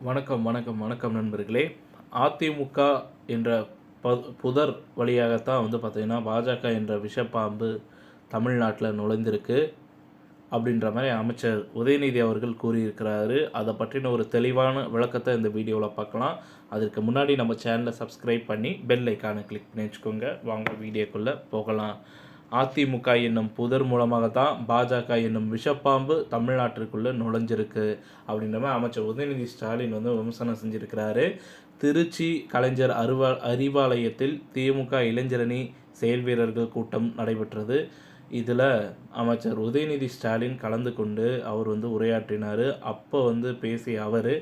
வணக்கம் நண்பர்களே. அதிமுக என்ற புதர் வழியாகத்தான் பார்த்தீங்கன்னா, பாஜக என்ற விஷப்பாம்பு தமிழ்நாட்டில் நுழைந்திருக்கு அப்படின்ற மாதிரி அமைச்சர் உதயநிதி அவர்கள் கூறியிருக்கிறாரு. அதை பற்றின ஒரு தெளிவான விளக்கத்தை இந்த வீடியோவில் பார்க்கலாம். அதற்கு முன்னாடி நம்ம சேனலை சப்ஸ்கிரைப் பண்ணி பெல் ஐக்கானை கிளிக் பண்ணி வச்சுக்கோங்க. வாங்க வீடியோக்குள்ளே போகலாம். அதிமுக என்னும் புதர் மூலமாக தான் பாஜக என்னும் விஷப்பாம்பு தமிழ்நாட்டிற்குள்ளே நுழைஞ்சிருக்கு அப்படின்ற மாதிரி அமைச்சர் உதயநிதி ஸ்டாலின் விமர்சனம் செஞ்சுருக்கிறாரு. திருச்சி கலைஞர் அறிவாலயத்தில் திமுக இளைஞரணி செயல் வீரர்கள் கூட்டம் நடைபெற்றது. இதில் அமைச்சர் உதயநிதி ஸ்டாலின் கலந்து கொண்டு அவர் உரையாற்றினார். அப்போ பேசிய அவர்,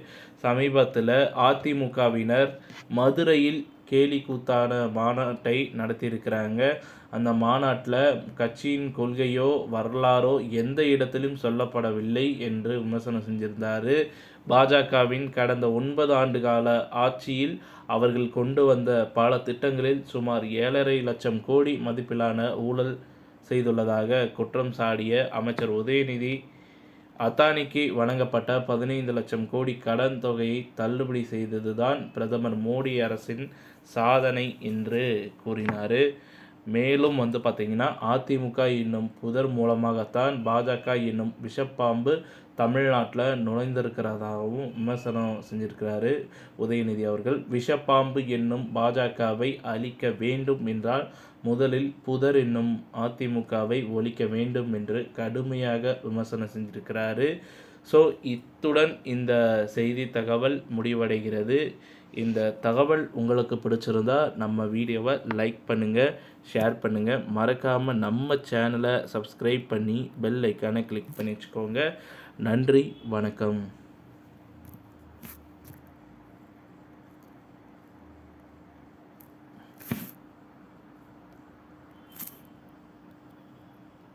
சமீபத்தில் அதிமுகவினர் மதுரையில் கேலி கூத்தான மாநாட்டை நடத்தியிருக்கிறாங்க. அந்த மாநாட்டில் கட்சியின் கொள்கையோ வரலாறோ எந்த இடத்திலும் சொல்லப்படவில்லை என்று விமர்சனம் செஞ்சிருந்தார். பாஜகவின் கடந்த 9 ஆண்டு கால ஆட்சியில் அவர்கள் கொண்டு வந்த பல திட்டங்களில் சுமார் 7.5 லட்சம் கோடி மதிப்பிலான ஊழல் செய்துள்ளதாக குற்றம் சாடிய அமைச்சர் உதயநிதி, அதானிக்கு வழங்கப்பட்ட 15 லட்சம் கோடி கடன் தொகையை தள்ளுபடி செய்ததுதான் பிரதமர் மோடி அரசின் சாதனை என்று கூறினார். மேலும் பார்த்திங்கன்னா, அதிமுக என்னும் புதர் மூலமாகத்தான் பாஜக என்னும் விஷப்பாம்பு தமிழ்நாட்டில் நுழைந்திருக்கிறதாகவும் விமர்சனம் செஞ்சிருக்கிறாரு உதயநிதி அவர்கள். விஷப்பாம்பு என்னும் பாஜகவை அழிக்க வேண்டும் என்றால் முதலில் புதர் என்னும் அதிமுகவை ஒழிக்க வேண்டும் என்று கடுமையாக விமர்சனம் செஞ்சிருக்கிறாரு. ஸோ இத்துடன் இந்த செய்தி தகவல் முடிவடைகிறது. இந்த தகவல் உங்களுக்கு பிடிச்சிருந்தா நம்ம வீடியோவை லைக் பண்ணுங்கள், ஷேர் பண்ணுங்கள். மறக்காமல் நம்ம சேனலை சப்ஸ்கிரைப் பண்ணி பெல் ஐக்கானை கிளிக் பண்ணி வச்சுக்கோங்க. நன்றி, வணக்கம்.